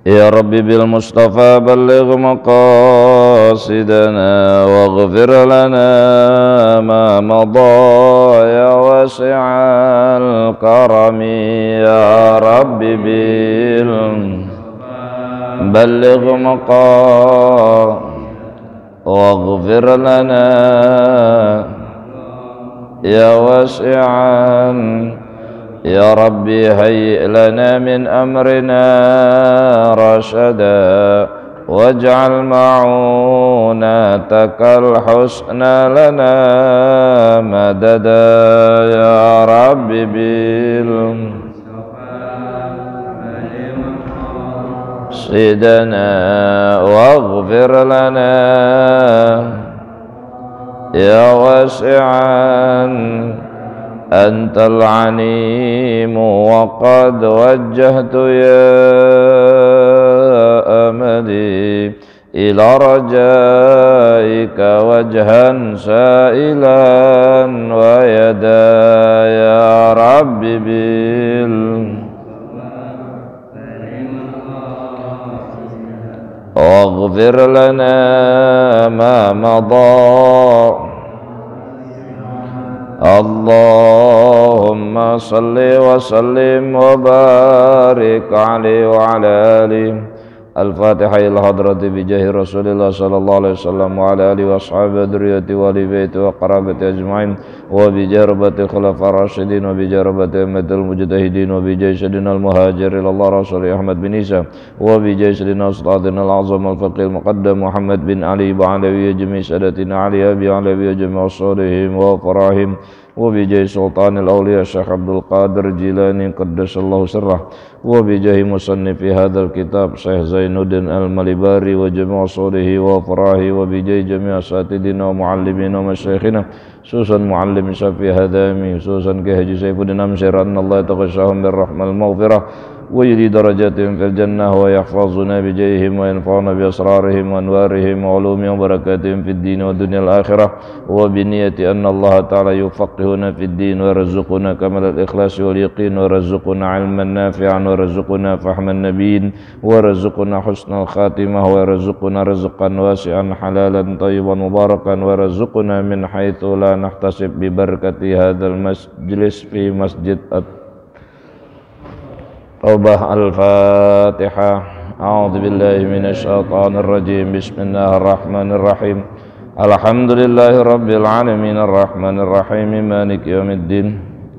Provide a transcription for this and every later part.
يا ربي بالمصطفى بلغ مقاصدنا واغفر لنا ما مضى يا واسع الكرم يا ربي بلغ واغفر لنا يا واسعا يا ربي هيئ لنا من أمرنا رشدا واجعل معونتك الحسنى لنا مددا يا ربي سيدنا واغفر لنا يا واسعا أنت العليم وقد وجهت يا أملي إلى رجائك وجها سائلا ويدا يا ربي واغفر لنا ما مضى اللهم صل وسلم وبارك عليه وعلى آله. الفاتحة إلى حضرة بجاه رسول الله صلى الله عليه وسلم وعلى آله وأصحابه ذريته وآل بيته وقرابته أجمعين وبجربة الخلفاء الراشدين وبجربة أئمة المجتهدين وبجاه سيدنا المهاجر إلى الله رسول أحمد بن عيسى وبجاه سيدنا أستاذنا الأعظم الفقيه المقدم محمد بن علي بعلوي جميع سادتنا علي أبي علوي جميع صالحهم وفراهم وبجاه سلطان الأولياء الشيخ عبد القادر الجيلاني قدس الله سره وبجاه مصنف هذا الكتاب شيخ زين الدين المليباري وجميع صالحه وفراه وبجاه جميع أساتذتنا ومعلمين ومشايخنا خصوصا معلم شافعي هذامي خصوصا كهجي سيف الدين أمشير أن الله يتغشاهم بالرحمة المغفرة ويجري درجاتهم في الجنة ويحفظنا بجاههم وينفعنا بأسرارهم وأنوارهم وعلومهم وبركاتهم في الدين والدنيا الآخرة وبنية أن الله تعالى يفقهنا في الدين ويرزقنا كمال الإخلاص واليقين ويرزقنا علما نافعا ويرزقنا فهم النبيين ويرزقنا حسن الخاتمة ويرزقنا رزقا واسعا حلالا طيبا مباركا ويرزقنا من حيث لا نحتسب ببركة هذا المجلس في مسجد توبة. الفاتحة. أعوذ بالله من الشيطان الرجيم. بسم الله الرحمن الرحيم. الحمد لله رب العالمين الرحمن الرحيم مالك يوم الدين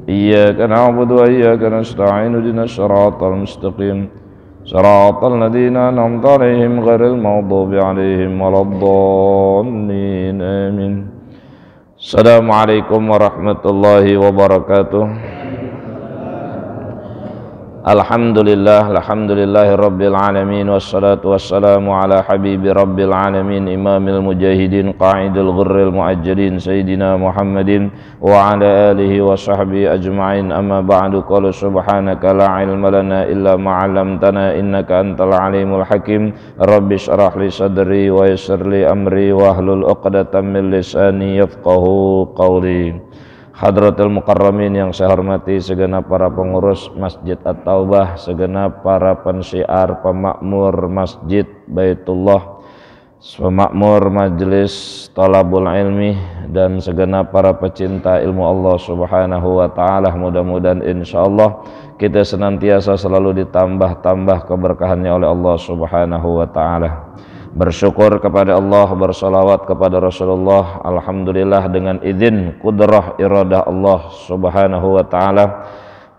إياك نعبد وإياك نستعين اهدنا الصراط المستقيم صراط الذين أنعمت عليهم غير المغضوب عليهم ولا الضالين آمين. السلام عليكم ورحمة الله وبركاته. Alhamdulillahi rabbil alamin wassalatu wassalamu ala habibi rabbil alamin imamil mujahidin qa'idil ghurril muajjalin sayyidina Muhammadin wa ala alihi wa sahbihi ajma'in. Amma ba'du. Qala subhanaka la ilma lana illa ma 'allamtana innaka antal alimul hakim. Rabbi shrah li sadri wa yassir li amri wahlul 'uqdatam min lisani yafqahu qawli. Hadratul Mukarramin yang saya hormati, segenap para pengurus Masjid At-Taubah, segenap para pensiar, pemakmur Masjid Baitullah, pemakmur Majelis Thalabul Ilmi, dan segenap para pecinta ilmu Allah Subhanahu wa Ta'ala. Mudah-mudahan insyaallah kita senantiasa selalu ditambah-tambah keberkahannya oleh Allah Subhanahu wa Ta'ala. Bersyukur kepada Allah, bersalawat kepada Rasulullah. Alhamdulillah dengan izin kudrah iradah Allah Subhanahu wa Ta'ala,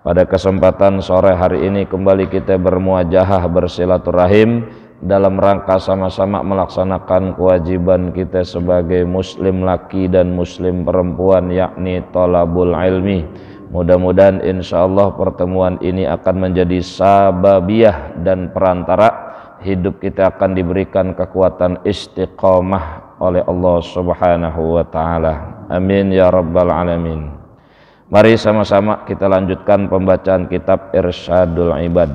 pada kesempatan sore hari ini kembali kita bermuajahah, bersilaturahim dalam rangka sama-sama melaksanakan kewajiban kita sebagai muslim laki dan muslim perempuan, yakni thalabul ilmi. Mudah-mudahan insyaallah pertemuan ini akan menjadi sababiyah dan perantara hidup kita akan diberikan kekuatan istiqamah oleh Allah Subhanahu wa Ta'ala. Amin ya rabbal alamin. Mari sama-sama kita lanjutkan pembacaan kitab Irsyadul Ibad.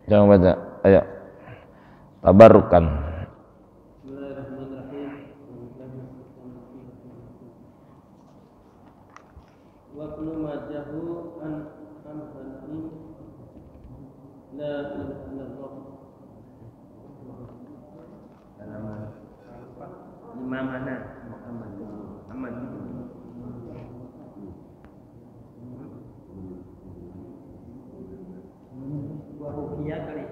Jangan baca, ayo tabarukan. La ilaha illallah. Imam mana? Muhammad. Wahukiyah kali.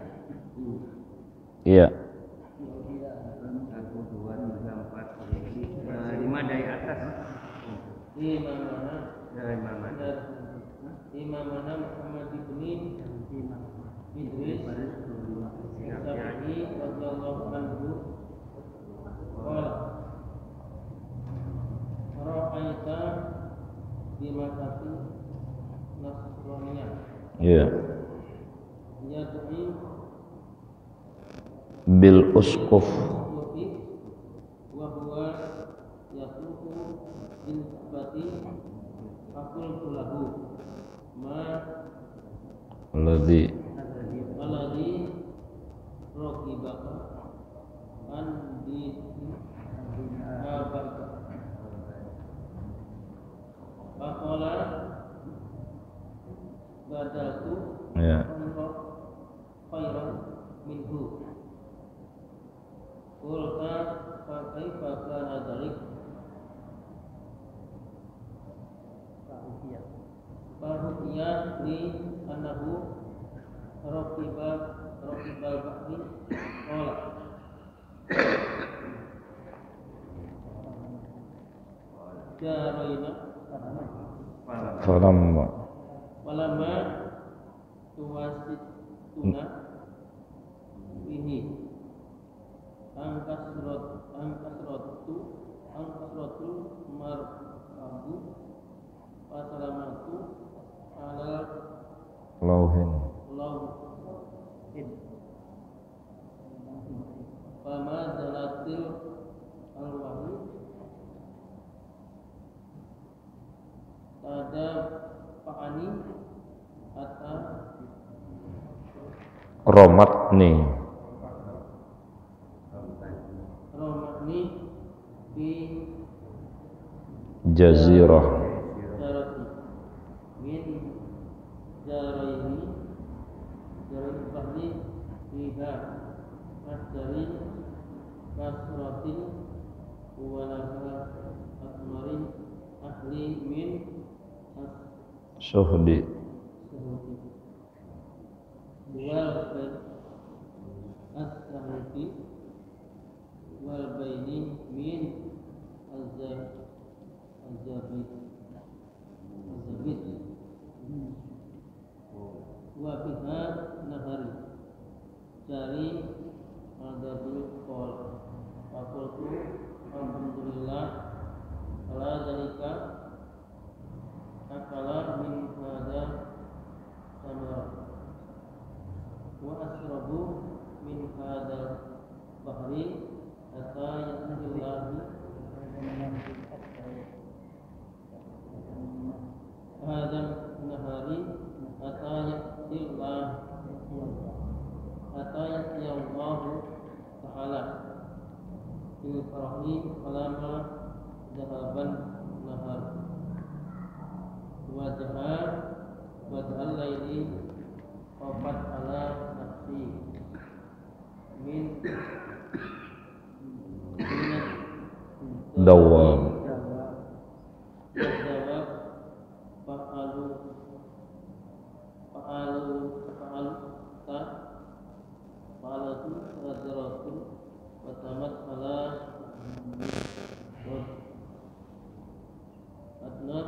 Iya. 1, 2, 3, 4, 5 dari atas. Imam mana? Imam mana Muhammad ibn Idris Syafi'i radhiyallahu anhu qala ra'aita bimakati nasraniyah. Iya. Yad'i Bil uskuf wa huwa yatufu bil bati aqul lahu ma alladhi raqibaka an di abaka faqala badaltu ya khairan minhu qulta fa kaifa kana dzalik Faruqiyah li annahu raqibal bahri qala jaraina falamma tuwasituna bihi angkasrotul marhabu wasalamatu ala lauhin fama zalatil alwahi tada fa'ani hatta romatni fi jazirah jarati min jaraini bahri fiha masdarin kasratin walaka asmarin ahli min suhdi wal as-sahti wal baini min azabit wa biha nahari dari adabul qol faqultu alhamdulillah ala zalika akala min hadha samara wa asrabu min hadha bahri hatta yatillahi hadha nahari hatta yatiyallahu ta'ala fil farahi falama zahaban nahar wajahal laili qafat ala nafsi min dawam fa'alatu rajaratum wa tamat ala adna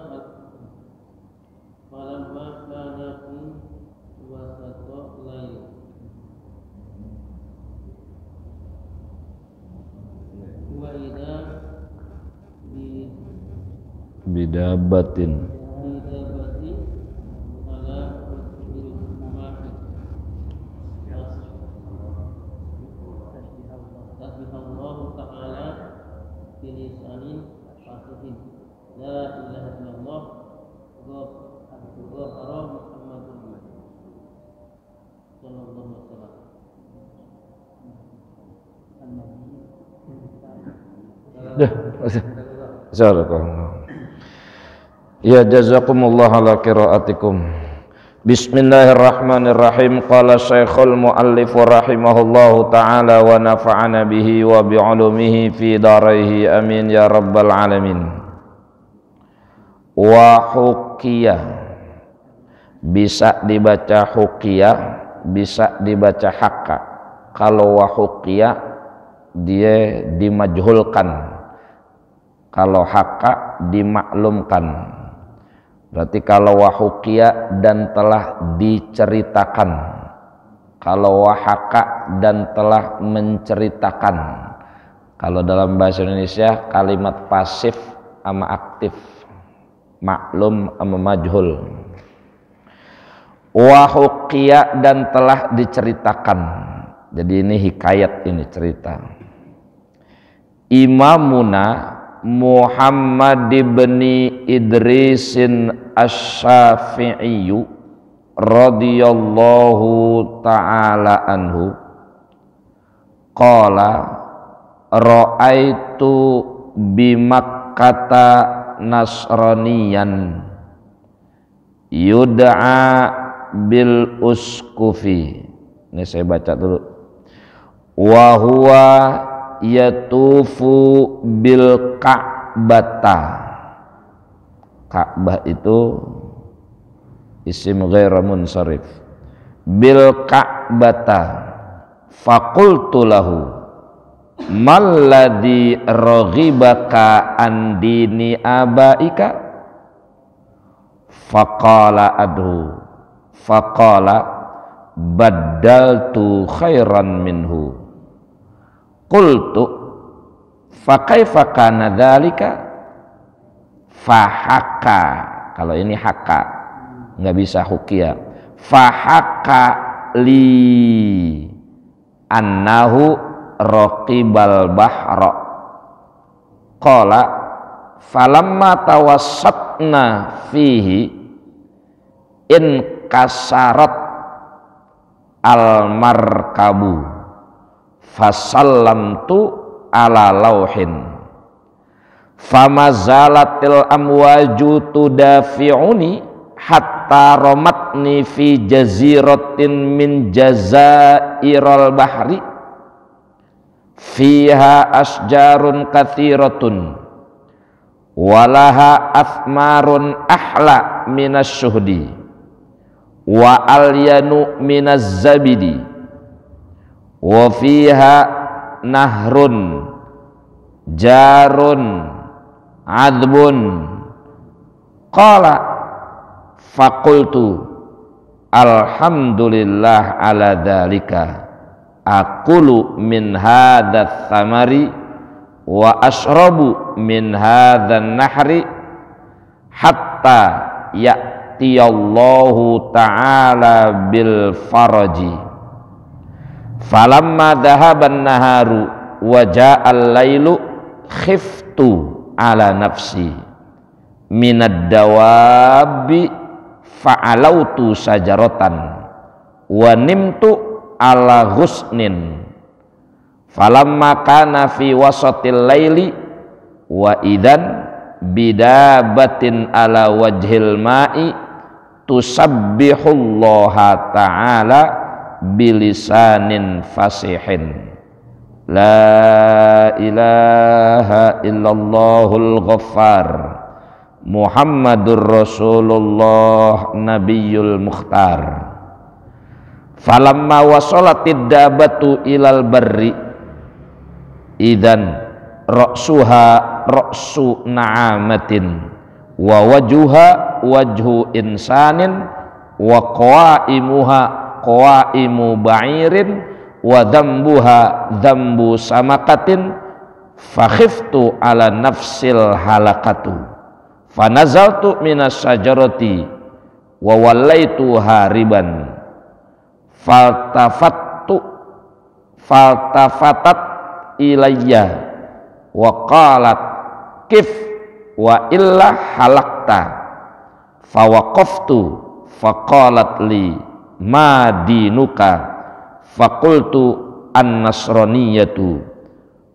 falamma kana fi wasata lail wa idza bidabatin ala rasulil mahid tasbihallahu ta'ala bilisanin fasihin la ilaha illallah ghafara muhammadun sallallahu alaihi wasallam. Insyaallah. Ya jazakumullah ala qiraatikum. Bismillahirrahmanirrahim. Qala Syekhul Muallif rahimahullahu taala wa nafa'ana bihi wa bi ulumihi fi daraihi amin ya rabbal alamin. Wa hukiya, bisa dibaca hukiya, bisa dibaca hakka. Kalau wa hukiya dia dimajhulkan, kalau hakka dimaklumkan. Berarti kalau wahukia dan telah diceritakan, kalau wahaka dan telah menceritakan. Kalau dalam bahasa Indonesia kalimat pasif sama aktif, maklum sama majhul. Wahukia dan telah diceritakan. Jadi ini hikayat, ini cerita. Imamuna Muhammad ibn Idrisin Asy-Syafi'i radhiyallahu ta'ala anhu qala ra'aitu bi Makkata nasraniyan yud'a bil uskufi. Ini saya baca dulu. Wa huwa yatufu bil Ka'bata. Ka'bah itu isim ghair munsharif. Bil Ka'bata faqultu lahu malladhi raghibaka an dini abaika faqala adhu faqala baddaltu khairan minhu. Qultu fa kaifa kana dzalika fahaka. Kalau ini haka, nggak bisa hukia. Fahaka li annahu raqibal bahra. Qala falamma tawassatna fihi in kasarat al markabu fasallamtu ala lauhin famazalatil amwaju tudafi'uni hatta ramatni fi jaziratin min jazairal bahri fiha asjarun kathiratun walaha athmarun ahla minas syuhdi wa alyanu minaz zabidi wa fiha nahrun jarun adbun. Qala faqultu alhamdulillah ala dzalika aqulu min hadzal thamari wa ashrabu min hadzal nahri hatta ya'tiyallahu ta'ala bil faraji. Falamma dhahaban naharu wa ja'al lailu khiftu ala nafsi minad dawabi fa'alautu sajaratan wa nimtu ala ghusnin falamma kana fi wasatil laili wa idan bidabatin ala wajhil ma'i tusabbihullaha ta'ala bilisanin fasihin. La ilaha illallahul ghaffar Muhammadur Rasulullah Nabiyul Mukhtar. Falamma wasalatid dabatu ilal barri idan ra'suha ra'su na'amatin wa wajuha wajhu insanin wa qawaimuha qawaimu ba'irin wa dhambuha dhambu samakatin fakhiftu ala nafsil halakatu fanazaltu minas sajarati wa wallaitu hariban faltafatat ilayya wa qalat kif wa illa halakta fawaqaftu faqalat li ma dinuka faqultu an-nasraniyatu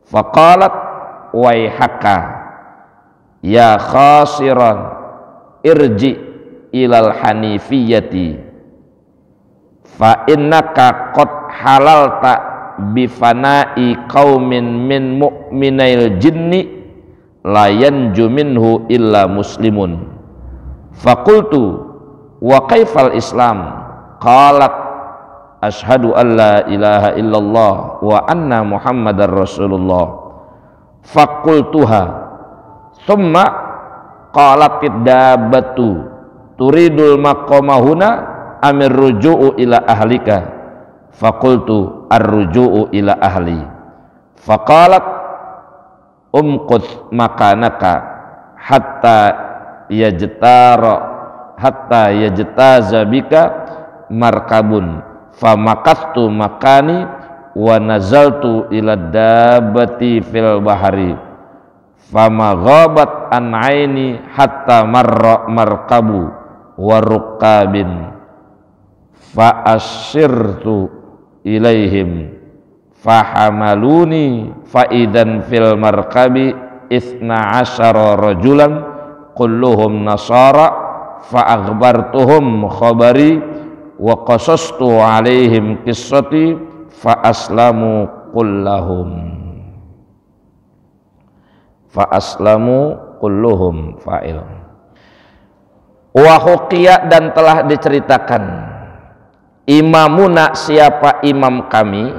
faqalat waihaka ya khasiran irji ilal hanifiyati fa innaka qad halalta bifana'i qaumin min mu'minail jinni la yanju minhu illa muslimun. Faqultu wa kaifal islam? Qalat asyhadu an la ilaha illallah wa anna muhammadar rasulullah. Faqultuha thumma qalatid dabatu turidul maqama huna amir ruju'u ila ahlika. Faqultu ar-ruju'u ila ahli. Faqalat umqut makanaka hatta yajtaza bika markabun. Famakastu makani wa nazaltu ila dabati fil bahari. Fama ghabat an aini hatta marra markabu wa ruqabin. Fa asyirtu ilaihim fahamaluni faidan fil markabi isna asyara rajulan kulluhum nasara fa akhbartuhum khabari wa qasastu alaihim qissati fa aslamu kulluhum fa'il. Wa huqiya, dan telah diceritakan, imamuna, siapa imam kami,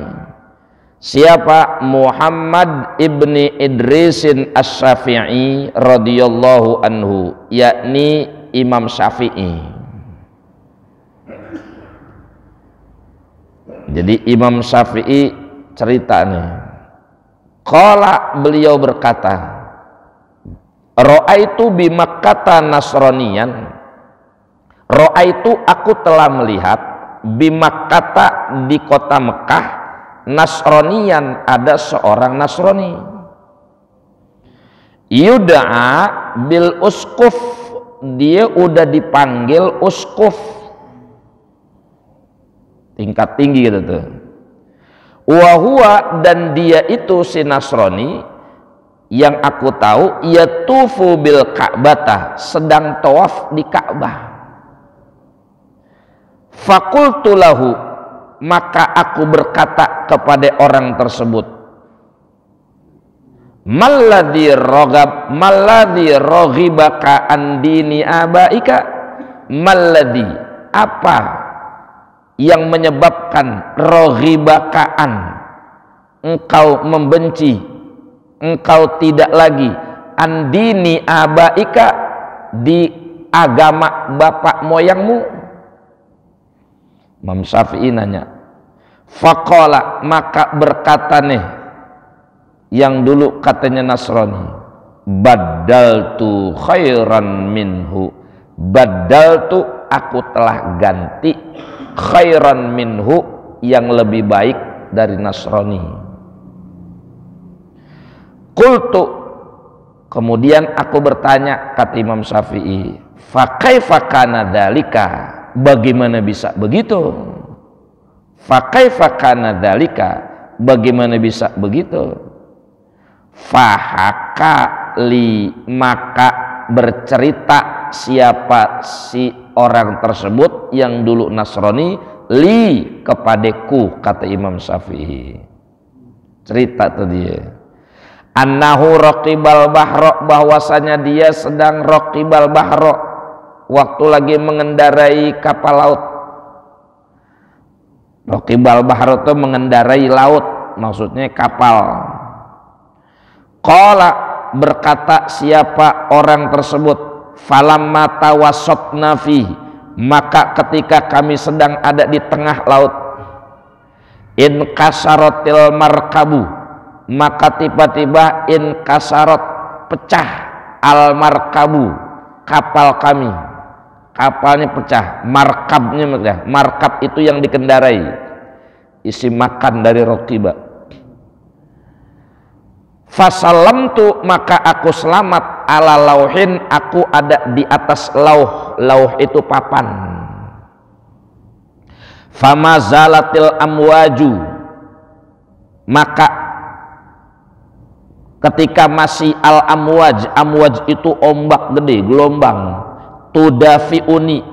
siapa Muhammad ibni Idrisin Asy-Syafi'i radhiyallahu anhu, yakni Imam Syafi'i. Jadi Imam Syafi'i cerita nih, qala, beliau berkata, ra'aitu bi Makkah nasraniyan, ra'aitu, aku telah melihat, bi Makkah, di kota Mekah, nasraniyan, ada seorang Nasrani, yud'a bil uskuf, dia udah dipanggil uskuf, tingkat tinggi gitu tuh. Wa huwa, dan dia itu si Nasrani yang aku tahu, yatufu bil Ka'bah, sedang tawaf di Ka'bah. Faqultu lahu, maka aku berkata kepada orang tersebut, malladzi raghibaka an dini abaika, malladzi, apa yang menyebabkan raghibakaan, engkau membenci, engkau tidak lagi andini abaika, di agama bapak moyangmu. Imam Syafi'i nanya. Faqala, maka berkata nih yang dulu katanya Nasrani, badaltu khairan minhu, badaltu, aku telah ganti, khairan minhu, yang lebih baik dari Nasrani. Qultu, kemudian aku bertanya, kata Imam Syafi'i, fa kaifa kana dzalika, bagaimana bisa begitu? Fa kaifa kana dzalika, bagaimana bisa begitu? Fahaka li, maka bercerita siapa si orang tersebut yang dulu Nasrani, li, kepadaku, kata Imam Syafi'i. Cerita tuh dia, annahu raqibal bahra, bahwasanya dia sedang raqibal bahra, waktu lagi mengendarai kapal laut. Raqibal bahra itu mengendarai laut, maksudnya kapal. Qala, berkata siapa orang tersebut, falamma tawassatna fi, maka ketika kami sedang ada di tengah laut, in kasaratil markabu, maka tiba-tiba in kasarot, pecah, al markabu, kapal kami, kapalnya pecah, markabnya, markab itu yang dikendarai, isi makan dari raqibah. Fasalamtu, maka aku selamat, ala lauhin, aku ada di atas lauh, lauh itu papan. Famazalatil amwaju, maka ketika masih al amwaj, amwaj itu ombak gede, gelombang, tudafiuni,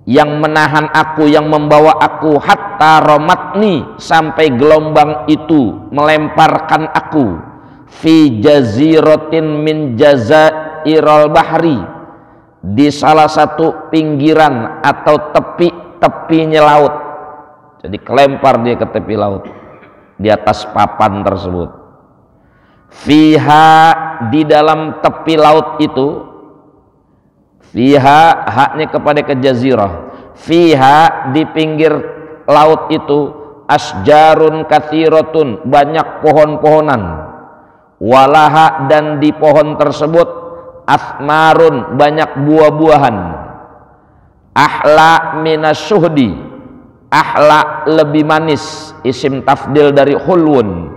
yang menahan aku, yang membawa aku, hatta romatni, sampai gelombang itu melemparkan aku, fi jaziratin min jazairil bahri, di salah satu pinggiran atau tepinya laut. Jadi kelempar dia ke tepi laut, di atas papan tersebut. Fiha, di dalam tepi laut itu, fiha, haknya kepada ke jazirah, fiha, di pinggir laut itu, asjarun kathiratun, banyak pohon-pohonan, walaha, dan di pohon tersebut, athmarun, banyak buah-buahan, ahla minas syuhdi, ahla lebih manis, isim tafdil dari hulwun,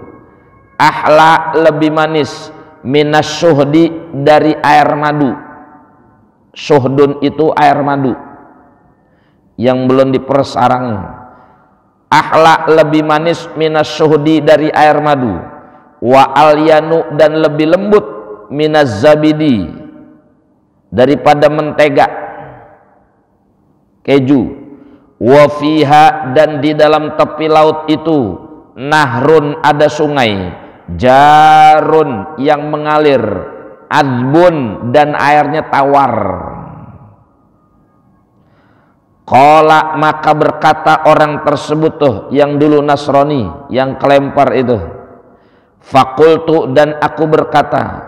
ahla lebih manis, minas syuhdi, dari air madu. Syuhdun itu air madu yang belum dipersarang. Ahla lebih manis, minas syuhdi, dari air madu. Wa alyanu, dan lebih lembut, minas zabidi, daripada mentega keju. Wa fiha, dan di dalam tepi laut itu, nahrun, ada sungai, jarun, yang mengalir, adbun, dan airnya tawar. Qala, maka berkata orang tersebut tuh, yang dulu Nasrani, yang kelempar itu, fakultu, dan aku berkata,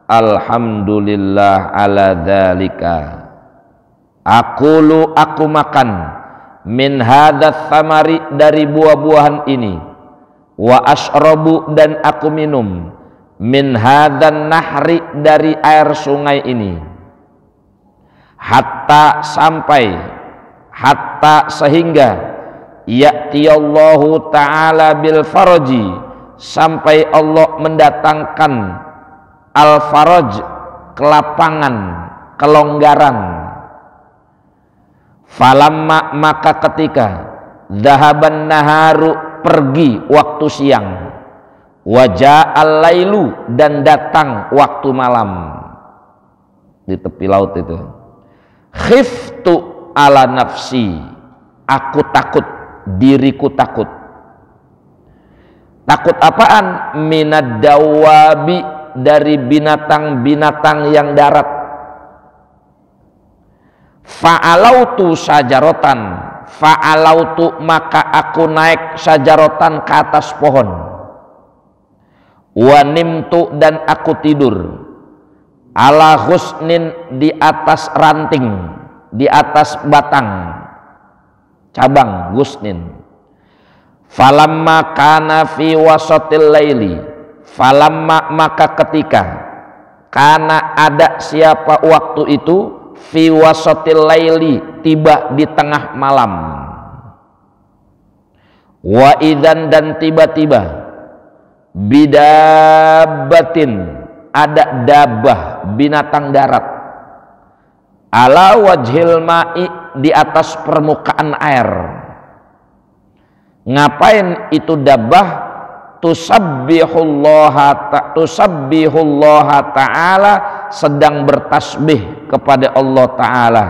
alhamdulillah ala dzalika, aku makan, min hadzal thamari, dari buah-buahan ini, wa ashrabu, dan aku minum, min hadzan nahri, dari air sungai ini, hatta, sampai, hatta, sehingga, ya'tiyallahu ta'ala bil faraji, sampai Allah mendatangkan al faraj, kelapangan, kelonggaran. Falamma, maka ketika, dhahaban naharu, pergi waktu siang, wajah al-lailu, dan datang waktu malam, di tepi laut itu, khiftu ala nafsi, aku takut, diriku takut. Takut apaan? Minad dawabi, dari binatang-binatang yang darat. Fa'alautu sajarotan, fa'alautu, maka aku naik, sajarotan, ke atas pohon. Wanimtu, dan aku tidur, ala husnin, di atas ranting, di atas batang, cabang gusnin. Falamma kana fi wasatil laili, falamma, maka ketika, kana, ada siapa waktu itu, fi wasatil laili, tiba di tengah malam, wa idzan, dan tiba-tiba, bidabbatin, ada dabah, binatang darat, ala wajhil ma'i, di atas permukaan air. Ngapain itu dabah? Tusabbihullaha ta'ala, sedang bertasbih kepada Allah ta'ala,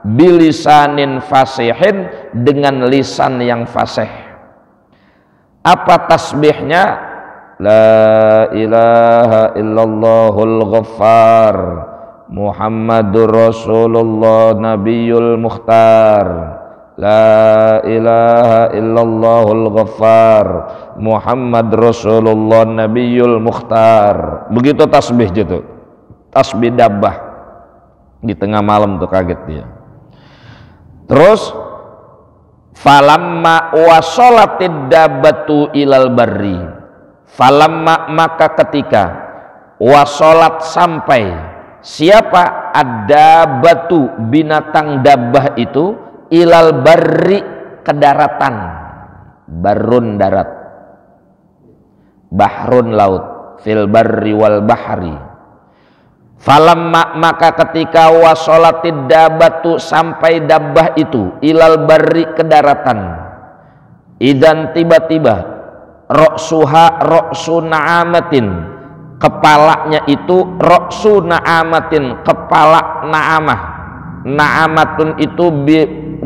bilisanin fasihin, dengan lisan yang fasih. Apa tasbihnya? La ilaha illallahul ghaffar, Muhammadur Rasulullah Nabiyul Mukhtar. La ilaha illallahul ghaffar, Muhammad Rasulullah Nabiyul Mukhtar. Begitu tasbih gitu, tasbih dabbah. Di tengah malam tuh kaget dia. Terus falamma wasolatid dabbatu ilal barri, falamma, maka ketika, wasolat, sampai, siapa? Ada batu, binatang dabbah itu, ilal barri, ke daratan. Barun, darat, bahrun, laut, fil barri wal bahri. Falamma, maka ketika, wasolatid dabbatu, sampai dabbah itu, ilal barri, ke daratan, idan, tiba-tiba, roksuha, roksu na'amatin, kepalanya itu, roksu na'amatin, kepala na'amah. Na'amatun itu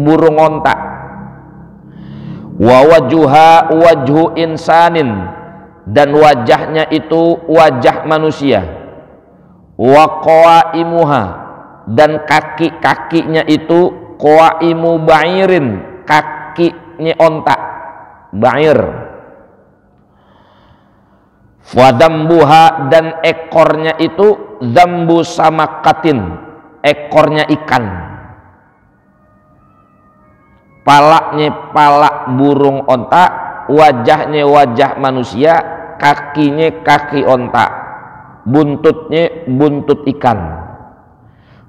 burung onta. Wa wajuha wajhu insanin, dan wajahnya itu wajah manusia. Wa qawaimuha, dan kaki-kakinya itu qawaimu ba'irin, kakinya onta ba'ir. Wadambuha, dan ekornya itu zambu samakatin, ekornya ikan. Palaknya palak burung onta, wajahnya wajah manusia, kakinya kaki onta, buntutnya buntut ikan.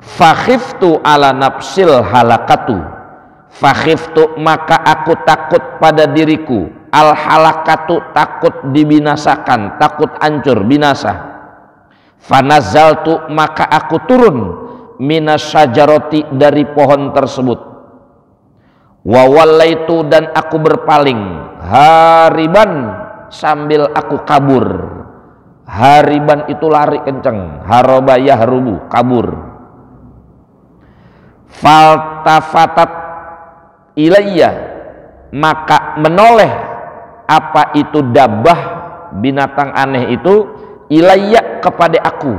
Fakhiftu ala nafsil halakatu, fakhiftu maka aku takut pada diriku, al halakatu takut dibinasakan, takut hancur binasa. Fanazaltu maka aku turun minas syajarati dari pohon tersebut. Wa wallaitu, dan aku berpaling hariban sambil aku kabur. Hariban itu lari kenceng, haroba yahrubu, kabur. Faltafatat ilayya, maka menoleh apa itu dabbah, binatang aneh itu, ilayya kepada aku.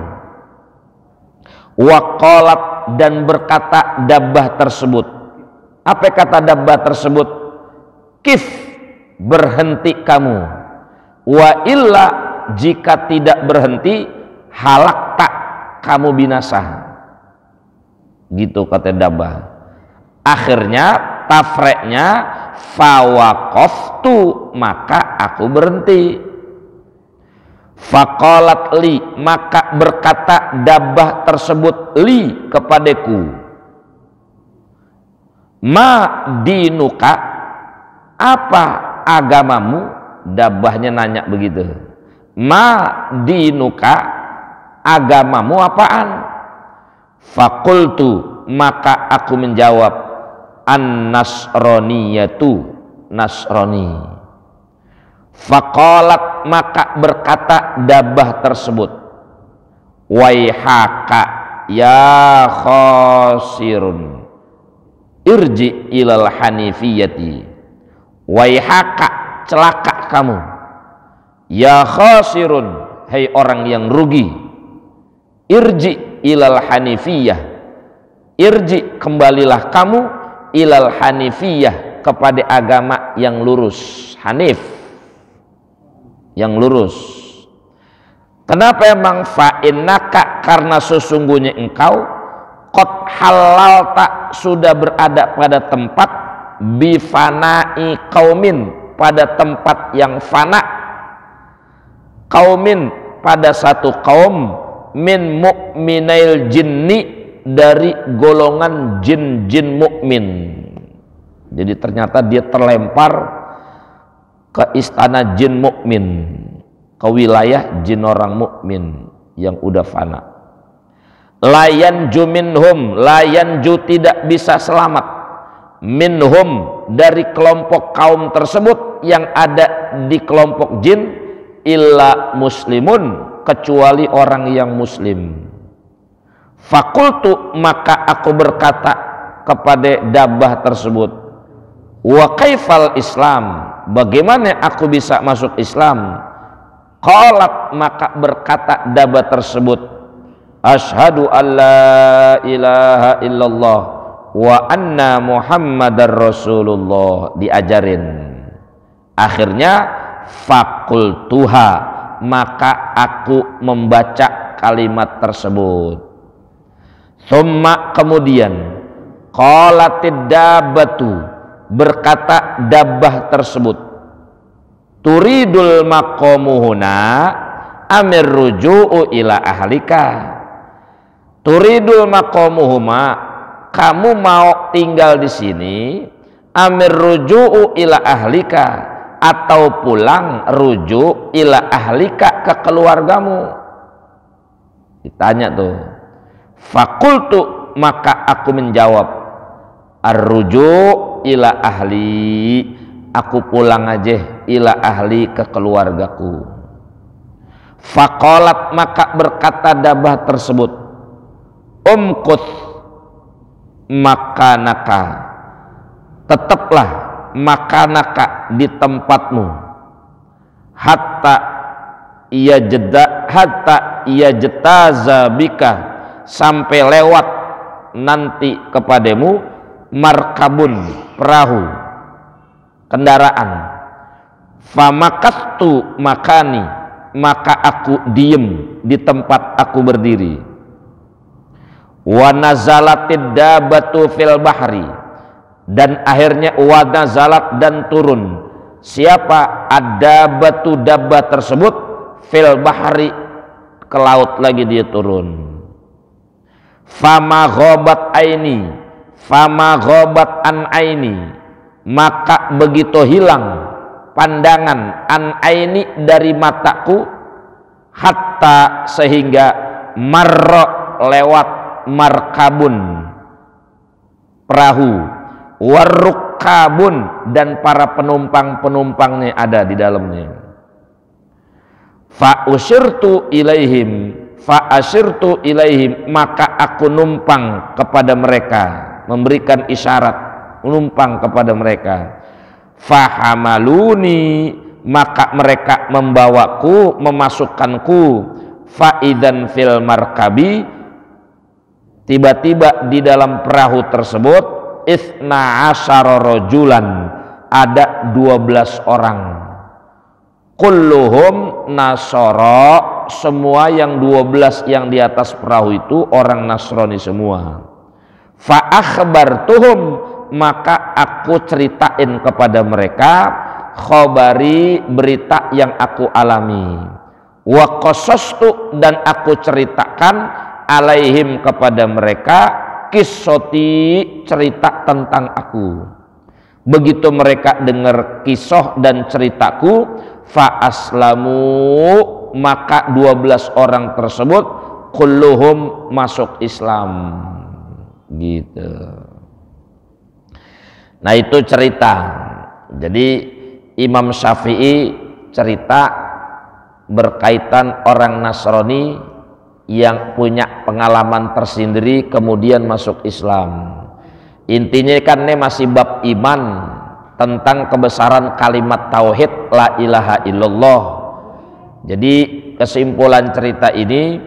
Waqalat, dan berkata dabbah tersebut. Apa kata dabbah tersebut? Kif, berhenti kamu. Wa illa, jika tidak berhenti, halakta, kamu binasa. Gitu kata dabbah. Akhirnya tafreknya fawaqaftu, maka aku berhenti. Faqalat li, maka berkata dabbah tersebut li kepadaku. Ma dinuka, apa agamamu? Dabbahnya nanya begitu. Ma dinuka, agamamu apaan? Fakultu, maka aku menjawab, an-nasroniyatu, nasroni. Faqalat, maka berkata dabbah tersebut, waihaka ya khosirun, irji ilal hanifiyati. Waihaka, celaka kamu, ya khosirun, hai orang yang rugi. Irji ilal hanifiyah, irji kembalilah kamu, ilal hanifiyah kepada agama yang lurus. Hanif, yang lurus. Kenapa emang? Fa'innaka, karena sesungguhnya engkau qad halalta, sudah berada pada tempat bifanai qaumin, pada tempat yang fana, qaumin, pada satu kaum, min mu'minail jinni, dari golongan jin-jin mukmin. Jadi ternyata dia terlempar ke istana jin mukmin, ke wilayah jin orang mukmin yang udah fana. Layanju minhum, layanju tidak bisa selamat, minhum dari kelompok kaum tersebut yang ada di kelompok jin, illa muslimun, kecuali orang yang muslim. Fakultu, maka aku berkata kepada dabbah tersebut, wa kaifal Islam, bagaimana aku bisa masuk Islam? Qalat, maka berkata dabbah tersebut, asyhadu an la ilaha illallah wa anna muhammadar rasulullah. Diajarin. Akhirnya fakultuha, maka aku membaca kalimat tersebut. Summa, kemudian, qalatid dabbatu, berkata dabbah tersebut, turidul maqamuhuna amir ruju'u ila ahlika. Turidul maqamuhuma, kamu mau tinggal di sini, amir ruju'u ila ahlika, atau pulang rujuk ila ahlika, ke keluargamu. Ditanya tuh. Fakultu, maka aku menjawab, ar-rujuk ila ahli, aku pulang aja, ila ahli, ke keluargaku. Faqalat, maka berkata dabbah tersebut, umkut makanaka, tetaplah makanaka di tempatmu hatta ia jetaza bika sampai lewat nanti kepadamu markabun perahu kendaraan. Famakastu makani maka aku diem di tempat aku berdiri. Wa nazalatid dabatu fil bahri dan akhirnya wa nazalat dan turun siapa ada batu dabba tersebut fil bahri ke laut lagi dia turun. Fama ghabat an aini maka begitu hilang pandangan an aini dari mataku hatta sehingga marra lewat markabun perahu warukabun dan para penumpang-penumpangnya ada di dalamnya. Fa asyirtu ilaihim maka aku numpang kepada mereka, memberikan isyarat numpang kepada mereka. Fahamaluni maka mereka membawaku, memasukkanku. Faidan fil markabi tiba-tiba di dalam perahu tersebut itsna asyara rajulan ada 12 orang. Kulluhum nasara semua yang 12 yang di atas perahu itu orang Nasrani semua. Fa akhbartuhum maka aku ceritain kepada mereka khabari berita yang aku alami. Wa qasastu dan aku ceritakan alaihim kepada mereka kisoti cerita tentang aku. Begitu mereka dengar kisah dan ceritaku fa aslamu maka 12 orang tersebut kulluhum masuk Islam gitu. Nah itu cerita. Jadi Imam Syafi'i cerita berkaitan orang Nasrani yang punya pengalaman tersendiri kemudian masuk Islam. Intinya kan ini masih bab iman tentang kebesaran kalimat tauhid la ilaha illallah. Jadi kesimpulan cerita ini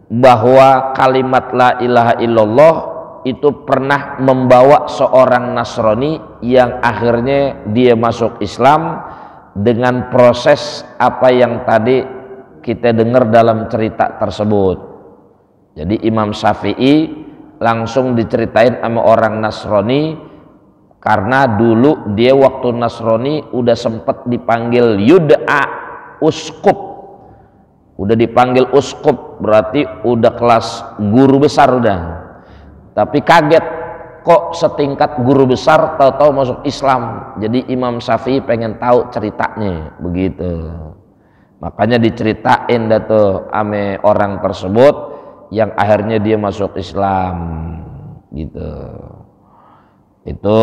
bahwa kalimat la ilaha illallah itu pernah membawa seorang Nasrani yang akhirnya dia masuk Islam dengan proses apa yang tadi kita dengar dalam cerita tersebut. Jadi Imam Syafi'i langsung diceritain sama orang Nasrani karena dulu dia waktu Nasrani udah sempat dipanggil yud'a uskup, udah dipanggil uskup berarti udah kelas guru besar udah. Tapi kaget kok setingkat guru besar tahu-tahu masuk Islam. Jadi Imam Syafi'i pengen tahu ceritanya begitu. Makanya diceritain dah tuh ame orang tersebut yang akhirnya dia masuk Islam gitu. Itu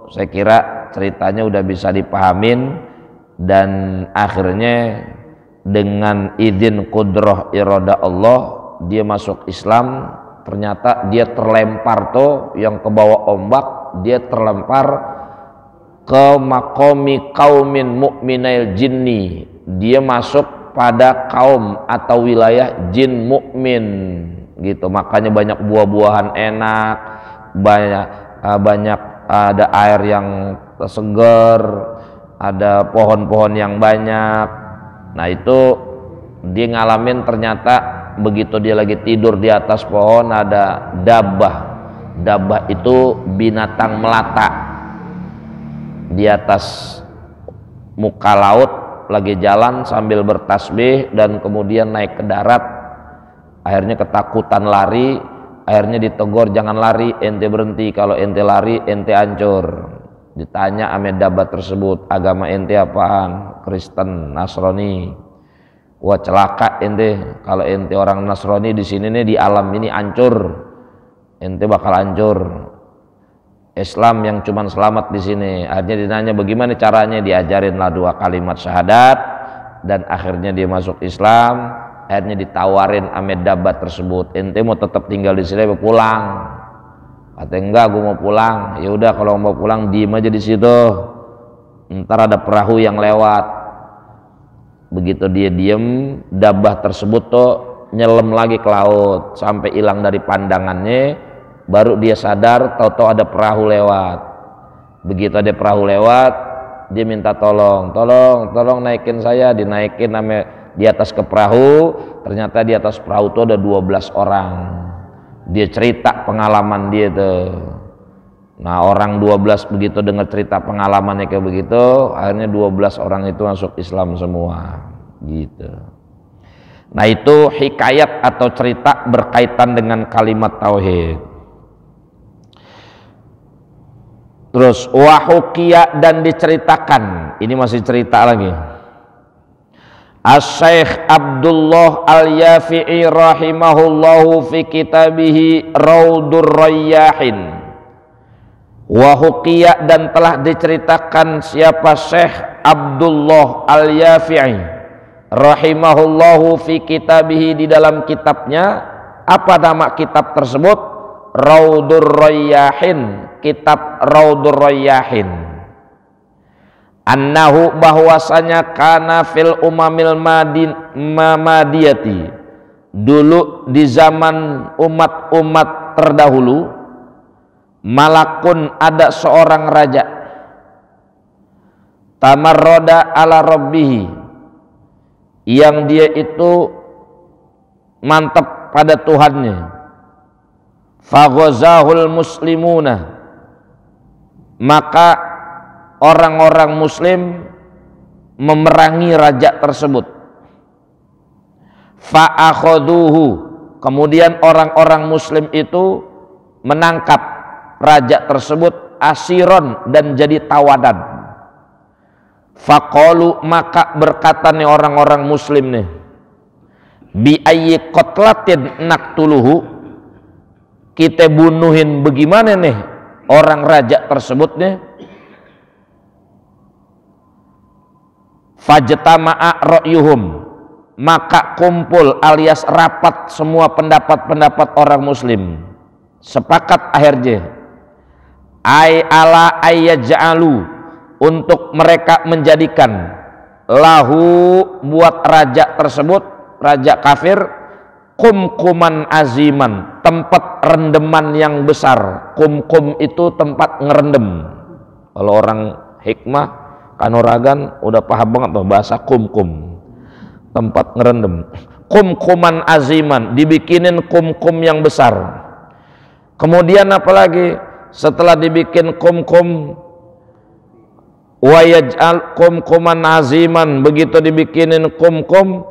saya kira ceritanya udah bisa dipahamin dan akhirnya dengan izin kudrah irada Allah dia masuk Islam. Ternyata dia terlempar tuh yang ke bawah ombak, dia terlempar ke makomi kaumin mu'minail jinni. Dia masuk pada kaum atau wilayah jin mukmin gitu. Makanya banyak buah-buahan enak, banyak ada air yang segar, ada pohon-pohon yang banyak. Nah itu dia ngalamin ternyata begitu dia lagi tidur di atas pohon ada dabbah. Dabbah itu binatang melata di atas muka laut lagi jalan sambil bertasbih dan kemudian naik ke darat. Akhirnya ketakutan lari, akhirnya ditegur jangan lari, ente berhenti, kalau ente lari ente hancur. Ditanya sama dabbah tersebut, agama ente apaan? Kristen, Nasrani. Wah celaka ente, kalau ente orang Nasrani di sini nih di alam ini hancur, ente bakal hancur. Islam yang cuman selamat di sini. Akhirnya ditanya bagaimana caranya, diajarinlah 2 kalimat syahadat dan akhirnya dia masuk Islam. Akhirnya ditawarin ame dabbah tersebut, ente mau tetap tinggal di sini pulang? Katanya enggak, gue mau pulang. Ya udah kalau mau pulang diem aja di situ. Ntar ada perahu yang lewat. Begitu dia diem, dabah tersebut tuh nyelam lagi ke laut sampai hilang dari pandangannya. Baru dia sadar, tahu-tahu ada perahu lewat. Begitu ada perahu lewat, dia minta tolong naikin saya. Dinaikin di atas ke perahu. Ternyata di atas perahu tuh ada 12 orang. Dia cerita pengalaman dia tuh. Nah orang 12 begitu dengar cerita pengalamannya kayak begitu, akhirnya 12 orang itu masuk Islam semua gitu. Nah itu hikayat atau cerita berkaitan dengan kalimat tauhid. Terus wahukiya dan diceritakan, ini masih cerita lagi. As-Syaikh Abdullah Al-Yafi'i rahimahullahu fi kitabihi Raudur Rayyahin. Wahukiya dan telah diceritakan siapa Syekh Abdullah Al-Yafi'i rahimahullahu fi kitabihi di dalam kitabnya. Apa nama kitab tersebut? Raudur Rayyahin, kitab Raudur Rayyahin. Annahu bahwasanya kana fil umamil madiyati, dulu di zaman umat-umat terdahulu, malakun ada seorang raja, tamarroda ala rabbihi, yang dia itu mantap pada Tuhannya, faghazahul muslimuna, maka orang-orang muslim memerangi raja tersebut. Fa'akhaduhu, kemudian orang-orang muslim itu menangkap raja tersebut asiron dan jadi tawanan. Faqalu, maka berkata nih orang-orang muslim nih, bi ayyi qatlatin naqtuluhu, kita bunuhin bagaimana nih orang raja tersebut nih. Fajtama'a ra'yuhum, maka kumpul alias rapat semua pendapat-pendapat orang muslim. Sepakat akhirnya ay ala ayyaj'alu, untuk mereka menjadikan lahu buat raja tersebut, raja kafir, kumkuman aziman, tempat rendeman yang besar. Kumkum itu tempat ngerendem. Kalau orang hikmah kanuragan udah paham banget tuh bahasa kumkum, tempat ngerendam. Kumkuman aziman, dibikinin kumkum yang besar. Kemudian apalagi setelah dibikin kumkum, wa yaj'al kumkuman aziman, begitu dibikinin kumkum,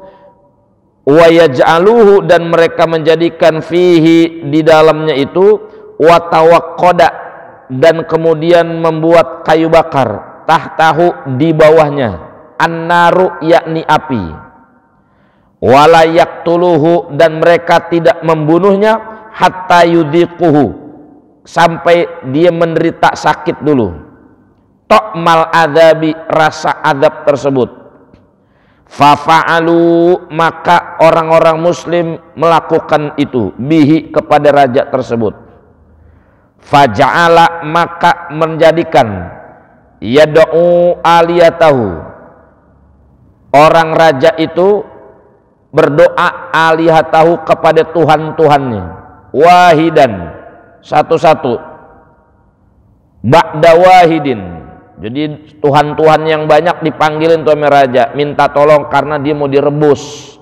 wa yaj'aluhu, dan mereka menjadikan fihi, di dalamnya itu, wa tawaqqada, dan kemudian membuat kayu bakar, tahtahu, di bawahnya, annaru, yakni api, wala yaqtuluhu, dan mereka tidak membunuhnya, hatta yudhiquhu, sampai dia menderita sakit dulu, tokmal adabi, rasa adab tersebut. Fafa'alu, maka orang-orang muslim melakukan itu, bihi, kepada raja tersebut. Faja'ala, maka menjadikan, yad'u aliyatahu, orang raja itu berdoa alihatahu, kepada Tuhan-Tuhannya, wahidan, satu-satu, ba'da wahidin, jadi Tuhan-Tuhan yang banyak dipanggilin tuh sama raja, minta tolong karena dia mau direbus.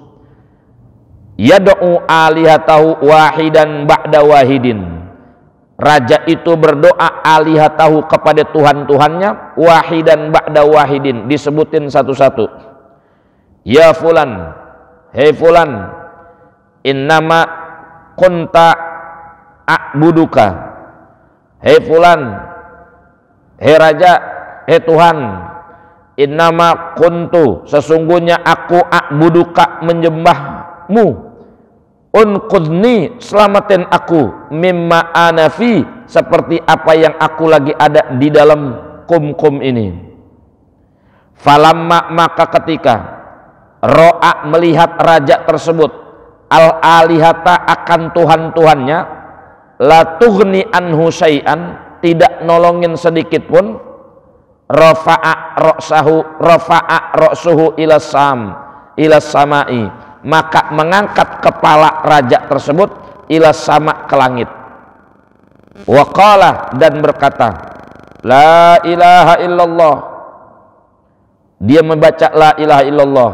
Yad'u alihatahu wahidan ba'da wahidin, raja itu berdoa alihatahu, kepada Tuhan-Tuhannya, wahidan ba'da wahidin, disebutin satu-satu. Ya fulan, hei fulan, innama kunta a'buduka, hei fulan, hei raja, hei Tuhan, innama kuntu, sesungguhnya aku, a'buduka, menyembahmu, unqudni, selamatin aku, mimma anafi, seperti apa yang aku lagi ada di dalam kum-kum ini. Falamma, maka ketika ro'a, melihat raja tersebut, al-alihata, akan Tuhan-Tuhannya, la tughni anhu syai'an, tidak nolongin sedikit pun, rafa'a ra'suhu ila samai, maka mengangkat kepala raja tersebut ila sama, ke langit. Wa qala, dan berkata, la ilaha illallah, dia membaca la ilaha illallah.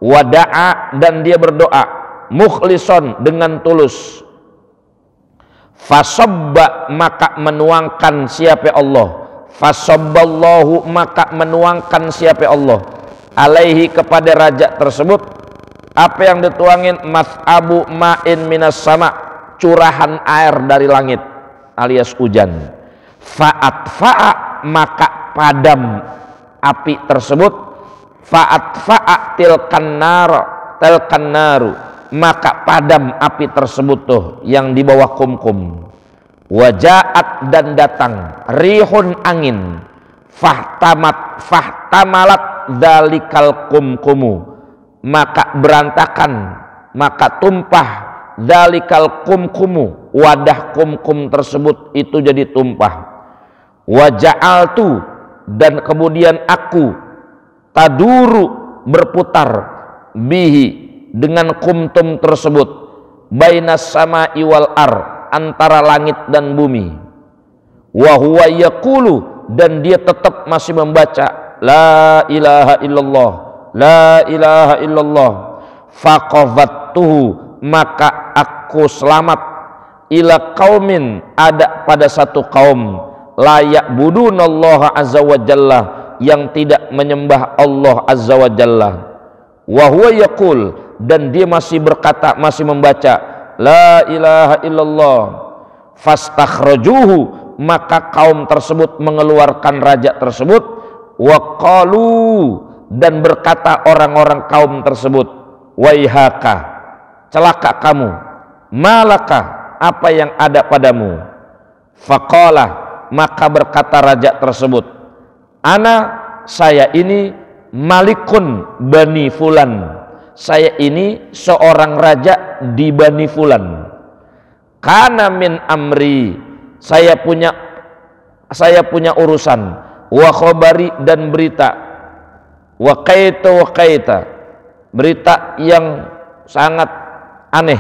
Wa da'a, dan dia berdoa mukhlishon, dengan tulus. Fasabba, maka menuangkan siapa Allah, fasabballahu, maka menuangkan siapa Allah, alaihi, kepada raja tersebut, apa yang dituangin, mas'abu ma'in minas sama, curahan air dari langit alias hujan. Fa'atfa'a, maka padam api tersebut, fa'atfa'a tilkan naru, maka padam api tersebut tuh yang di bawah kumkum. Wajaat, dan datang rihun, angin, fahtamalat dalikal kumkumu, maka berantakan, maka tumpah dalikal kumkumu, wadah kumkum tersebut itu jadi tumpah. Waja'altu, dan kemudian aku taduru, berputar, bihi, dengan kumtum tersebut, bainas sama'i wal ar, antara langit dan bumi. Wa huwa yaqulu, dan dia tetap masih membaca la ilaha illallah, la ilaha illallah. Faqavattuhu, maka aku selamat, ila qaumin, ada pada satu kaum, la ya'budunallaha azza wa jalla, yang tidak menyembah Allah azza wa jalla. Wa huwa yaqul, dan dia masih berkata, masih membaca la ilaha illallah. Fastakhrajuhu, maka kaum tersebut mengeluarkan raja tersebut. Wa qalu, dan berkata orang-orang kaum tersebut, waihaka, celaka kamu, malaka, apa yang ada padamu. Faqala, maka berkata raja tersebut, ana, saya ini malikun bani fulan, saya ini seorang raja di Bani Fulan. Kana min amri, saya punya urusan, wa khobari, dan berita, wa kaita, berita yang sangat aneh,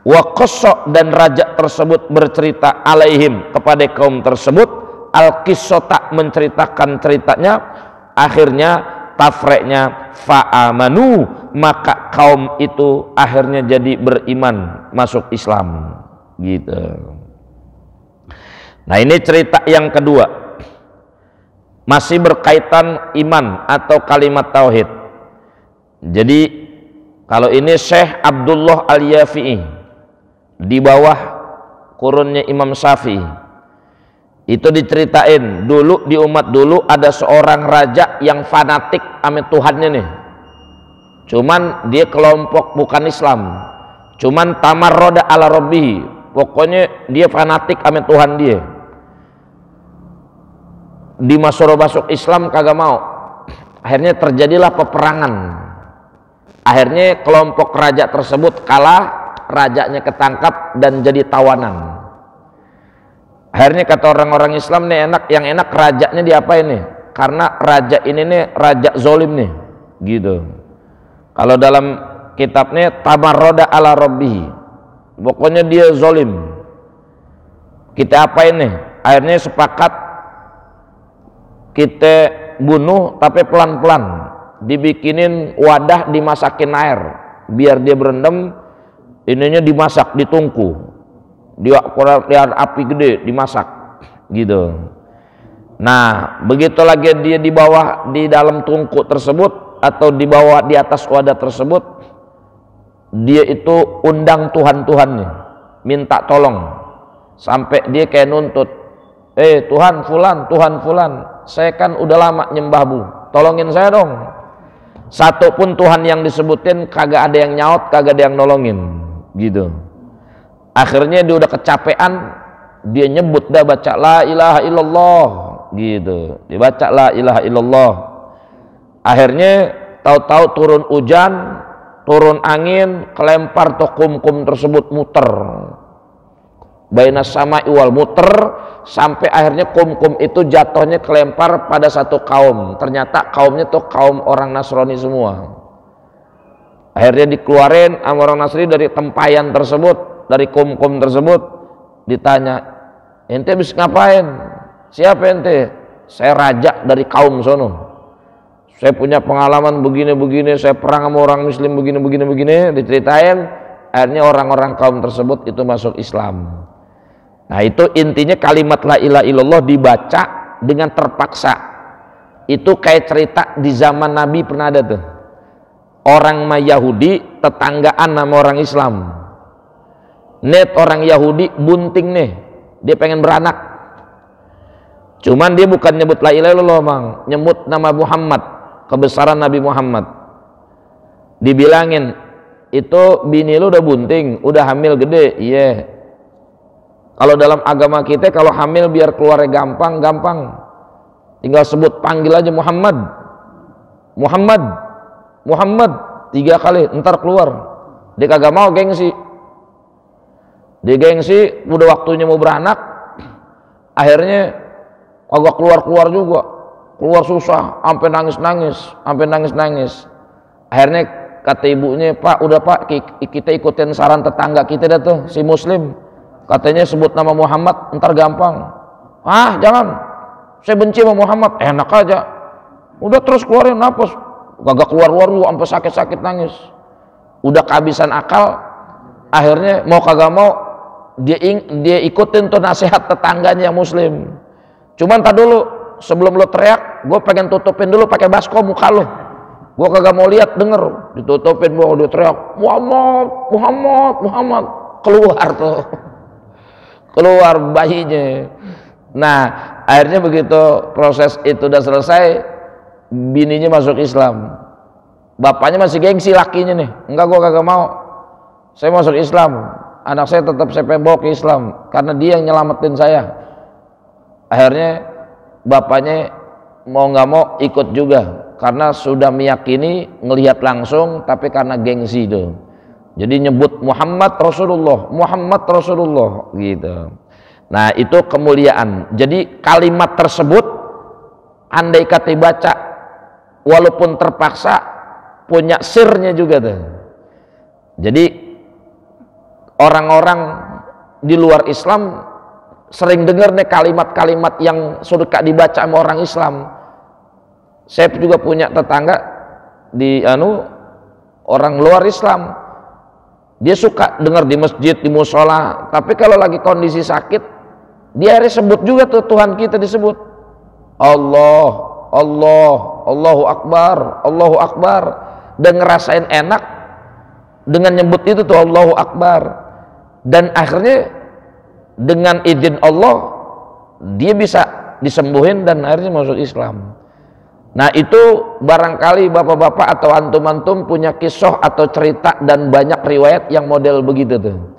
wa qassa, dan raja tersebut bercerita alaihim, kepada kaum tersebut, al qissata, menceritakan ceritanya, akhirnya tafreknya fa'amanu, maka kaum itu akhirnya jadi beriman, masuk Islam gitu. Nah, ini cerita yang kedua, masih berkaitan iman atau kalimat tauhid. Jadi kalau ini Syekh Abdullah Al-Yafi'i, di bawah kurunnya Imam Syafi'i. Itu diceritain dulu di umat dulu ada seorang raja yang fanatik sama Tuhannya nih. Cuman dia kelompok bukan Islam. Cuman tamarroda ala rabbihi. Pokoknya dia fanatik sama Tuhan dia. Dimasuruh masuk Islam kagak mau. Akhirnya terjadilah peperangan. Akhirnya kelompok raja tersebut kalah, rajanya ketangkap dan jadi tawanan. Akhirnya kata orang-orang Islam nih, yang enak rajanya diapain nih? Karena raja ini nih raja zolim nih, gitu. Kalau dalam kitabnya tamarroda ala rabbihi, pokoknya dia zolim. Kita apain nih? Akhirnya sepakat kita bunuh, tapi pelan-pelan, dibikinin wadah, dimasakin air, biar dia berendam, ininya dimasak, ditungku. Dia api gede dimasak gitu. Nah, begitu lagi dia di bawah, di dalam tungku tersebut atau di bawah, di atas wadah tersebut, dia itu undang Tuhan-Tuhannya, minta tolong, sampai dia kayak nuntut, Tuhan fulan, Tuhan fulan, saya kan udah lama nyembahmu, tolongin saya dong. Satu pun Tuhan yang disebutin kagak ada yang nyaut, kagak ada yang nolongin gitu. Akhirnya dia udah kecapean, dia nyebut dah, baca la ilaha illallah gitu. Dia baca la ilaha illallah. Akhirnya tahu-tahu turun hujan, turun angin, kelempar tuh kum-kum tersebut muter. bainas sama'i wal muter, sampai akhirnya kum-kum itu jatuhnya kelempar pada satu kaum. Ternyata kaumnya tuh kaum orang Nasrani semua. Akhirnya dikeluarin sama orang Nasrani dari tempayan tersebut, dari kum-kum tersebut. Ditanya, ente bisa ngapain? Siapa ente? Saya raja dari kaum sono. Saya punya pengalaman begini-begini, saya perang sama orang muslim begini-begini, diceritain. Akhirnya orang-orang kaum tersebut itu masuk Islam. Nah, itu intinya kalimat la ilaha illallah dibaca dengan terpaksa. Itu kayak cerita di zaman Nabi pernah ada tuh. Orang Yahudi tetanggaan sama orang Islam. Net orang Yahudi bunting nih, dia pengen beranak. Cuman dia bukan nyebut la ilaha illallah, Bang, nyebut nama Muhammad, kebesaran Nabi Muhammad. Dibilangin, itu bini lu udah bunting, udah hamil gede. Iya. Kalau dalam agama kita, kalau hamil biar keluarnya gampang, tinggal sebut, panggil aja Muhammad, Muhammad, Muhammad 3 kali, ntar keluar. Dia kagak mau, gengsi. Dia gengsi, udah waktunya mau beranak, akhirnya kagak keluar juga, keluar susah, sampai nangis. Akhirnya kata ibunya, Pak, udah Pak, kita ikutin saran tetangga kita dah tuh, si Muslim. Katanya sebut nama Muhammad, ntar gampang. Ah, jangan, saya benci sama Muhammad. Enak aja. Udah terus keluarin napas, kagak keluar juga, sampai sakit-sakit nangis. Udah kehabisan akal, akhirnya mau kagak mau dia ikutin tuh nasihat tetangganya yang Muslim. Cuman tak dulu, sebelum lo teriak, gue pengen tutupin dulu pakai baskom muka lo. Gue kagak mau lihat, denger, ditutupin, mau dia teriak Muhammad, Muhammad, Muhammad, keluar tuh. Keluar bayinya. Nah, akhirnya begitu proses itu udah selesai, bininya masuk Islam. Bapaknya masih gengsi lakinya nih, enggak, gua kagak mau, saya masuk Islam, anak saya tetap saya bawa ke Islam karena dia yang nyelamatin saya. Akhirnya bapaknya mau nggak mau ikut juga karena sudah meyakini, ngelihat langsung, tapi karena gengsi itu. Jadi nyebut Muhammad Rasulullah, Muhammad Rasulullah gitu. Nah, itu kemuliaan. Jadi kalimat tersebut andai kata dibaca walaupun terpaksa, punya sirnya juga tuh. Jadi orang-orang di luar Islam sering dengar nih kalimat-kalimat yang suka dibaca sama orang Islam. Saya juga punya tetangga di orang luar Islam. Dia suka dengar di masjid, di musola, tapi kalau lagi kondisi sakit, dia harus sebut juga tuh Tuhan kita disebut. Allah, Allah, Allahu Akbar, Allahu Akbar. Dan ngerasain enak dengan nyebut itu tuh Allahu Akbar. Dan akhirnya dengan izin Allah, dia bisa disembuhin dan akhirnya masuk Islam. Nah, itu barangkali bapak-bapak atau antum-antum punya kisah atau cerita dan banyak riwayat yang model begitu tuh.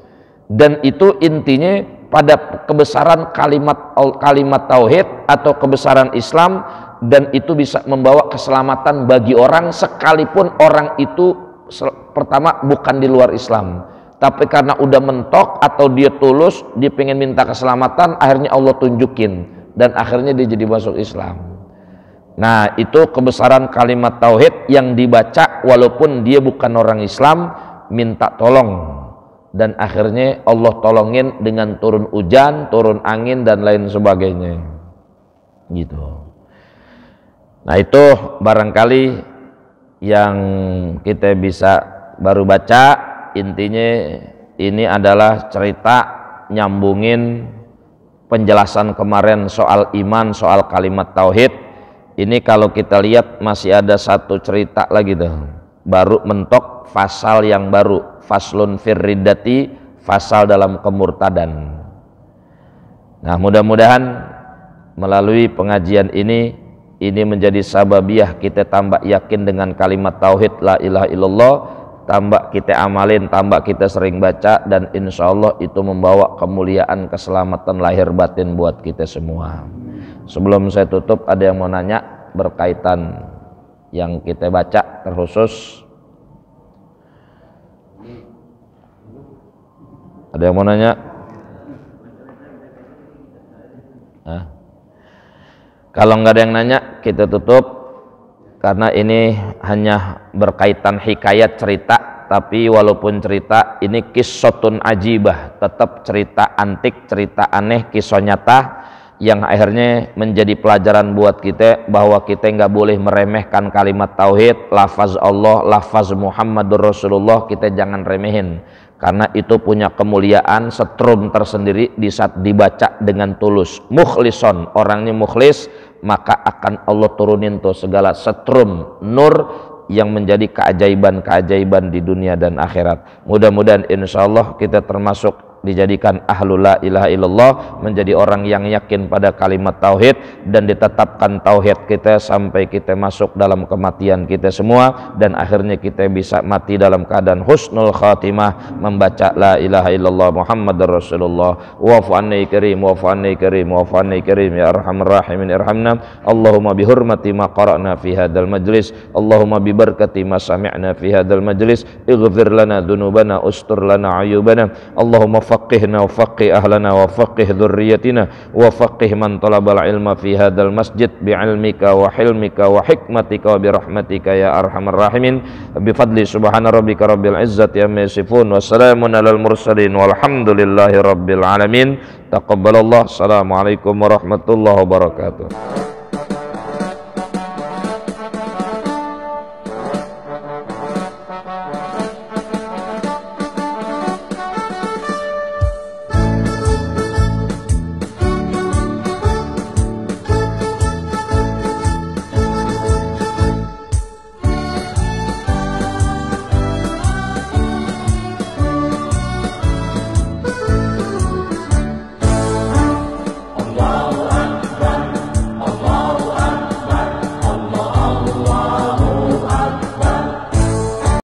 Dan itu intinya pada kebesaran kalimat tauhid atau kebesaran Islam, dan itu bisa membawa keselamatan bagi orang sekalipun orang itu pertama bukan di luar Islam, tapi karena udah mentok atau dia tulus, dia pengen minta keselamatan, akhirnya Allah tunjukin dan akhirnya dia jadi masuk Islam. Nah, itu kebesaran kalimat tauhid yang dibaca walaupun dia bukan orang Islam, minta tolong, dan akhirnya Allah tolongin dengan turun hujan, turun angin dan lain sebagainya gitu. Nah, itu barangkali yang kita bisa baru baca. Intinya ini adalah cerita nyambungin penjelasan kemarin soal iman, soal kalimat tauhid. Ini kalau kita lihat masih ada satu cerita lagi tuh, baru mentok fasal yang baru, faslun firridati, fasal dalam kemurtadan. Nah, mudah-mudahan melalui pengajian ini menjadi sababiyah kita tambah yakin dengan kalimat tauhid la ilaha illallah, tambah kita amalin, tambah kita sering baca, dan insya Allah itu membawa kemuliaan, keselamatan lahir batin buat kita semua. Sebelum saya tutup, ada yang mau nanya berkaitan yang kita baca terkhusus? Ada yang mau nanya? Kalau nggak ada yang nanya, kita tutup. Karena ini hanya berkaitan hikayat cerita, tapi walaupun cerita ini qissatun ajibah, tetap cerita antik, cerita aneh, kisah nyata yang akhirnya menjadi pelajaran buat kita bahwa kita nggak boleh meremehkan kalimat tauhid, lafaz Allah, lafaz Muhammadur Rasulullah, kita jangan remehin. Karena itu punya kemuliaan setrum tersendiri di saat dibaca dengan tulus. Mukhlison, orangnya mukhlis, maka akan Allah turunin tuh segala setrum nur yang menjadi keajaiban-keajaiban di dunia dan akhirat. Mudah-mudahan insyaallah kita termasuk dijadikan ahlul la ilaha illallah, menjadi orang yang yakin pada kalimat tauhid dan ditetapkan tauhid kita sampai kita masuk dalam kematian kita semua, dan akhirnya kita bisa mati dalam keadaan husnul khatimah membaca la ilaha illallah Muhammadur Rasulullah. Wa'fu anni karim, wa'fu anni karim, wa'fu anni karim ya arhamar rahimin irhamna. Allahumma bihurmati ma qara'na fi hadzal majlis, Allahumma bi barakati ma sami'na fi hadzal majlis, ighfir lana dzunubana, ustur lana ayubana, Allahumma faqihna wa faqih ahlana wa faqih dzurriyyatina wa faqih man talabal ilma fi hadzal masjid bi ilmika wa hilmika wa hikmatika wa bi rahmatika ya arhamar rahimin. Bi fadli subhana rabbika rabbil izzati amma yasifun wa salamun alal mursalin walhamdulillahi rabbil alamin. Taqabbalallah. Assalamualaikum warahmatullahi wabarakatuh.